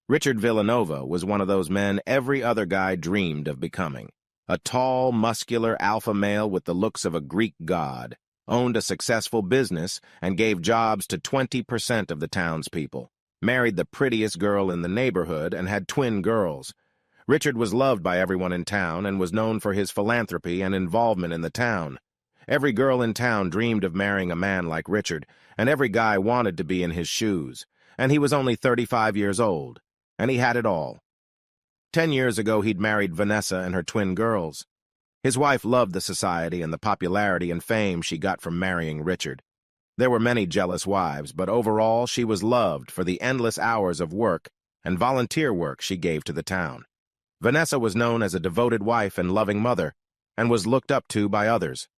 Richard Villanova was one of those men every other guy dreamed of becoming. A tall, muscular alpha male with the looks of a Greek god, owned a successful business and gave jobs to 20% of the townspeople, married the prettiest girl in the neighborhood and had twin girls. Richard was loved by everyone in town and was known for his philanthropy and involvement in the town. Every girl in town dreamed of marrying a man like Richard, and every guy wanted to be in his shoes. And he was only 35 years old. And he had it all. 10 years ago, he'd married Vanessa and her twin girls. His wife loved the society and the popularity and fame she got from marrying Richard. There were many jealous wives, but overall, she was loved for the endless hours of work and volunteer work she gave to the town. Vanessa was known as a devoted wife and loving mother, and was looked up to by others.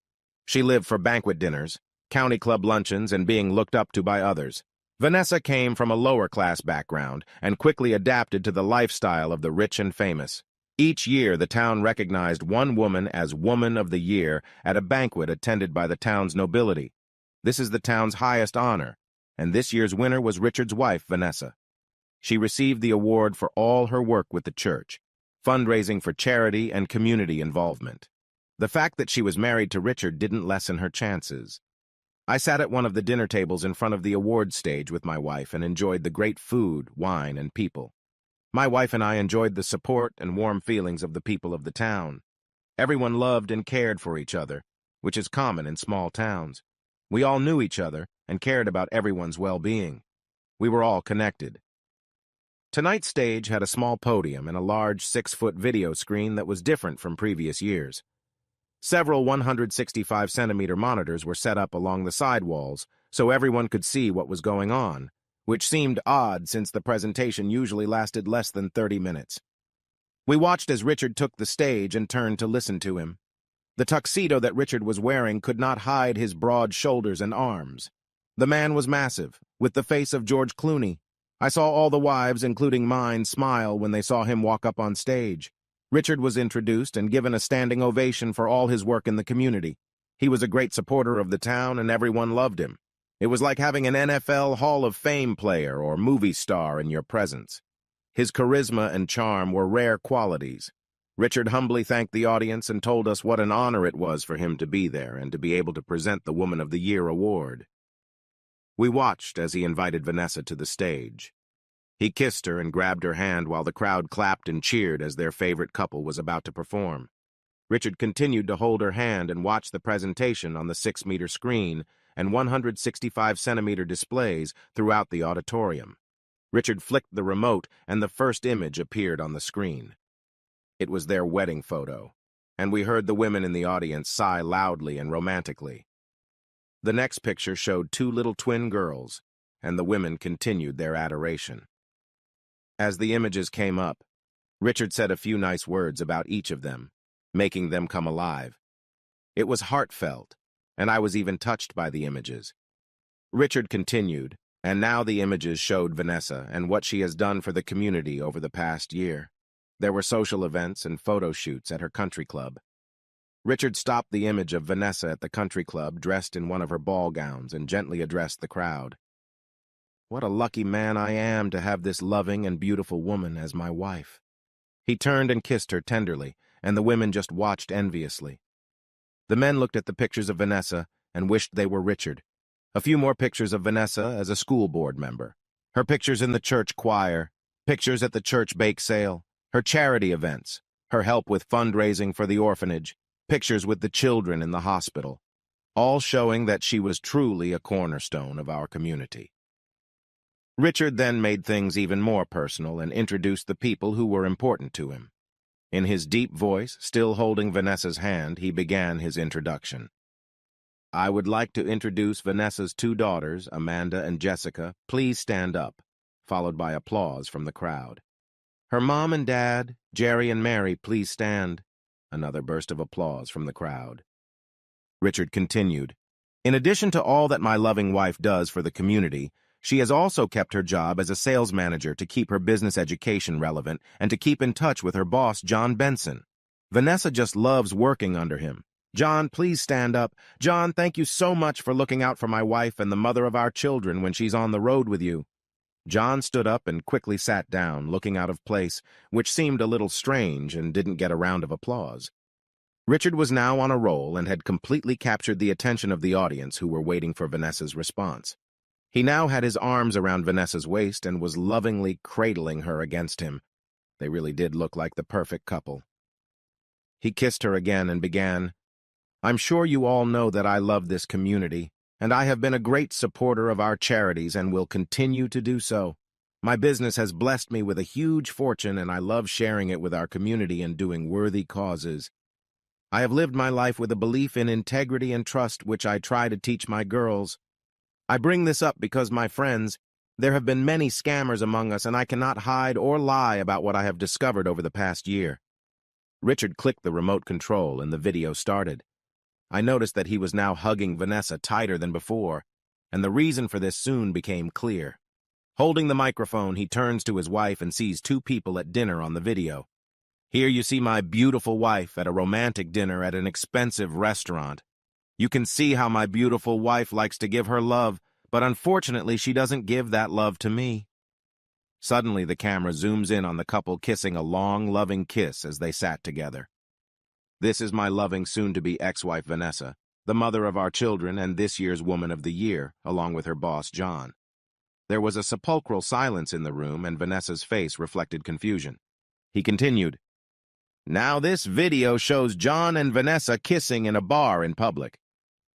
She lived for banquet dinners, county club luncheons, and being looked up to by others. Vanessa came from a lower-class background and quickly adapted to the lifestyle of the rich and famous. Each year, the town recognized one woman as Woman of the Year at a banquet attended by the town's nobility. This is the town's highest honor, and this year's winner was Richard's wife, Vanessa. She received the award for all her work with the church, fundraising for charity and community involvement. The fact that she was married to Richard didn't lessen her chances. I sat at one of the dinner tables in front of the awards stage with my wife and enjoyed the great food, wine, and people. My wife and I enjoyed the support and warm feelings of the people of the town. Everyone loved and cared for each other, which is common in small towns. We all knew each other and cared about everyone's well-being. We were all connected. Tonight's stage had a small podium and a large 6-foot video screen that was different from previous years. Several 165-centimeter monitors were set up along the side walls so everyone could see what was going on, which seemed odd since the presentation usually lasted less than 30 minutes. We watched as Richard took the stage and turned to listen to him. The tuxedo that Richard was wearing could not hide his broad shoulders and arms. The man was massive, with the face of George Clooney. I saw all the wives, including mine, smile when they saw him walk up on stage. Richard was introduced and given a standing ovation for all his work in the community. He was a great supporter of the town and everyone loved him. It was like having an NFL Hall of Fame player or movie star in your presence. His charisma and charm were rare qualities. Richard humbly thanked the audience and told us what an honor it was for him to be there and to be able to present the Woman of the Year award. We watched as he invited Vanessa to the stage. He kissed her and grabbed her hand while the crowd clapped and cheered as their favorite couple was about to perform. Richard continued to hold her hand and watch the presentation on the 6-meter screen and 165-centimeter displays throughout the auditorium. Richard flicked the remote and the first image appeared on the screen. It was their wedding photo, and we heard the women in the audience sigh loudly and romantically. The next picture showed 2 little twin girls, and the women continued their adoration. As the images came up, Richard said a few nice words about each of them, making them come alive. It was heartfelt, and I was even touched by the images. Richard continued, and now the images showed Vanessa and what she has done for the community over the past year. There were social events and photo shoots at her country club. Richard stopped the image of Vanessa at the country club dressed in one of her ball gowns and gently addressed the crowd. What a lucky man I am to have this loving and beautiful woman as my wife. He turned and kissed her tenderly, and the women just watched enviously. The men looked at the pictures of Vanessa and wished they were Richard. A few more pictures of Vanessa as a school board member. Her pictures in the church choir, pictures at the church bake sale, her charity events, her help with fundraising for the orphanage, pictures with the children in the hospital, all showing that she was truly a cornerstone of our community. Richard then made things even more personal and introduced the people who were important to him. In his deep voice, still holding Vanessa's hand, he began his introduction. I would like to introduce Vanessa's 2 daughters, Amanda and Jessica. Please stand up, followed by applause from the crowd. Her mom and dad, Jerry and Mary, please stand. Another burst of applause from the crowd. Richard continued, in addition to all that my loving wife does for the community, she has also kept her job as a sales manager to keep her business education relevant and to keep in touch with her boss, John Benson. Vanessa just loves working under him. John, please stand up. John, thank you so much for looking out for my wife and the mother of our children when she's on the road with you. John stood up and quickly sat down, looking out of place, which seemed a little strange and didn't get a round of applause. Richard was now on a roll and had completely captured the attention of the audience who were waiting for Vanessa's response. He now had his arms around Vanessa's waist and was lovingly cradling her against him. They really did look like the perfect couple. He kissed her again and began, "I'm sure you all know that I love this community, and I have been a great supporter of our charities and will continue to do so. My business has blessed me with a huge fortune, and I love sharing it with our community and doing worthy causes. I have lived my life with a belief in integrity and trust, which I try to teach my girls. I bring this up because, my friends, there have been many scammers among us, and I cannot hide or lie about what I have discovered over the past year." Richard clicked the remote control, and the video started. I noticed that he was now hugging Vanessa tighter than before, and the reason for this soon became clear. Holding the microphone, he turns to his wife and sees two people at dinner on the video. "Here you see my beautiful wife at a romantic dinner at an expensive restaurant. You can see how my beautiful wife likes to give her love, but unfortunately she doesn't give that love to me." Suddenly the camera zooms in on the couple kissing a long, loving kiss as they sat together. "This is my loving, soon-to-be ex-wife Vanessa, the mother of our children and this year's Woman of the Year, along with her boss, John." There was a sepulchral silence in the room, and Vanessa's face reflected confusion. He continued, "Now this video shows John and Vanessa kissing in a bar in public.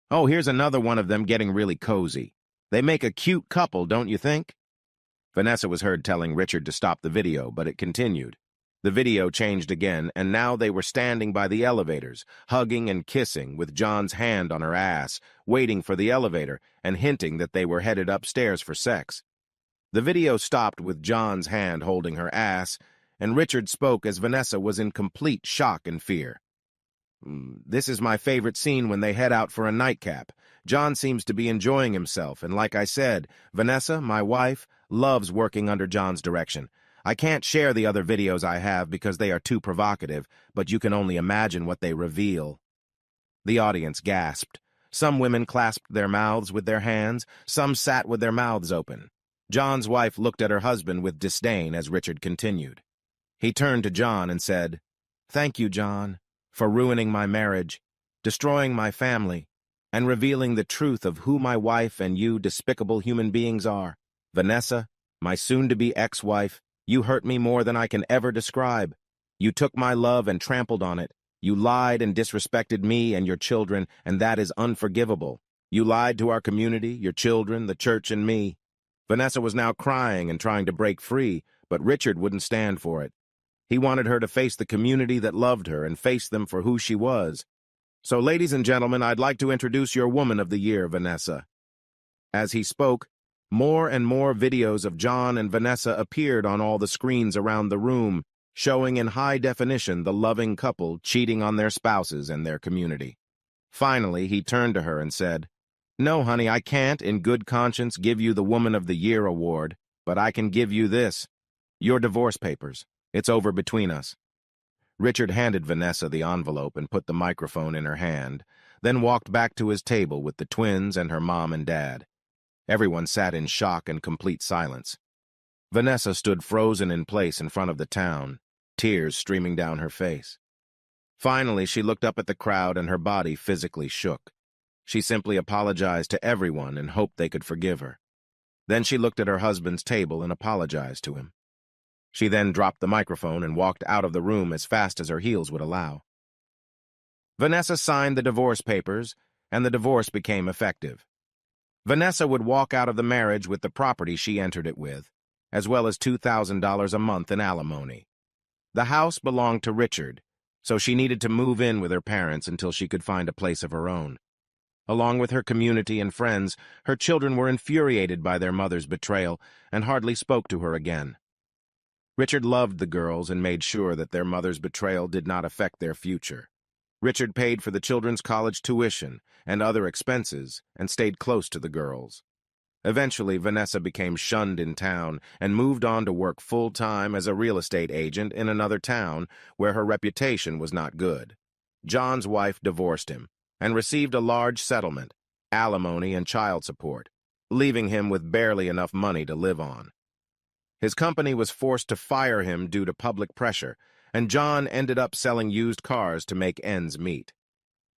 Oh, here's another one of them getting really cozy. They make a cute couple, don't you think?" Vanessa was heard telling Richard to stop the video, but it continued. The video changed again, and now they were standing by the elevators, hugging and kissing, with John's hand on her ass, waiting for the elevator, and hinting that they were headed upstairs for sex. The video stopped with John's hand holding her ass, and Richard spoke as Vanessa was in complete shock and fear. "This is my favorite scene when they head out for a nightcap. John seems to be enjoying himself, and like I said, Vanessa, my wife, loves working under John's direction. I can't share the other videos I have because they are too provocative, but you can only imagine what they reveal." The audience gasped. Some women clasped their mouths with their hands, some sat with their mouths open. John's wife looked at her husband with disdain as Richard continued. He turned to John and said, "Thank you, John, for ruining my marriage, destroying my family, and revealing the truth of who my wife and you despicable human beings are. Vanessa, my soon-to-be ex-wife, you hurt me more than I can ever describe. You took my love and trampled on it. You lied and disrespected me and your children, and that is unforgivable. You lied to our community, your children, the church, and me." Vanessa was now crying and trying to break free, but Richard wouldn't stand for it. He wanted her to face the community that loved her and face them for who she was. "So, ladies and gentlemen, I'd like to introduce your Woman of the Year, Vanessa." As he spoke, more and more videos of John and Vanessa appeared on all the screens around the room, showing in high definition the loving couple cheating on their spouses and their community. Finally, he turned to her and said, "No, honey, I can't, in good conscience, give you the Woman of the Year award, but I can give you this. Your divorce papers. It's over between us." Richard handed Vanessa the envelope and put the microphone in her hand, then walked back to his table with the twins and her mom and dad. Everyone sat in shock and complete silence. Vanessa stood frozen in place in front of the town, tears streaming down her face. Finally, she looked up at the crowd and her body physically shook. She simply apologized to everyone and hoped they could forgive her. Then she looked at her husband's table and apologized to him. She then dropped the microphone and walked out of the room as fast as her heels would allow. Vanessa signed the divorce papers, and the divorce became effective. Vanessa would walk out of the marriage with the property she entered it with, as well as $2,000 a month in alimony. The house belonged to Richard, so she needed to move in with her parents until she could find a place of her own. Along with her community and friends, her children were infuriated by their mother's betrayal and hardly spoke to her again. Richard loved the girls and made sure that their mother's betrayal did not affect their future. Richard paid for the children's college tuition and other expenses and stayed close to the girls. Eventually, Vanessa became shunned in town and moved on to work full-time as a real estate agent in another town where her reputation was not good. John's wife divorced him and received a large settlement, alimony and child support, leaving him with barely enough money to live on. His company was forced to fire him due to public pressure, and John ended up selling used cars to make ends meet.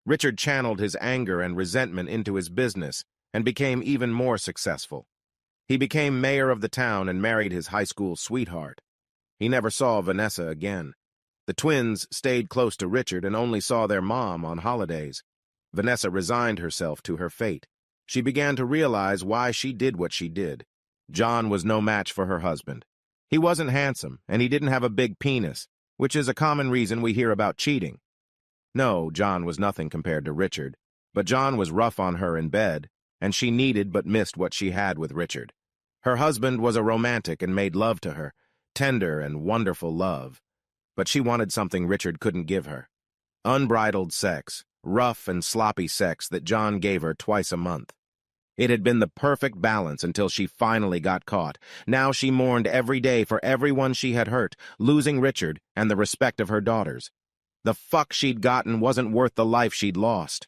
Richard channeled his anger and resentment into his business and became even more successful. He became mayor of the town and married his high school sweetheart. He never saw Vanessa again. The twins stayed close to Richard and only saw their mom on holidays. Vanessa resigned herself to her fate. She began to realize why she did what she did. John was no match for her husband. He wasn't handsome, and he didn't have a big penis, which is a common reason we hear about cheating. No, John was nothing compared to Richard, but John was rough on her in bed, and she needed but missed what she had with Richard. Her husband was a romantic and made love to her, tender and wonderful love, but she wanted something Richard couldn't give her. Unbridled sex, rough and sloppy sex that John gave her twice a month. It had been the perfect balance until she finally got caught. Now she mourned every day for everyone she had hurt, losing Richard and the respect of her daughters. The fuck she'd gotten wasn't worth the life she'd lost.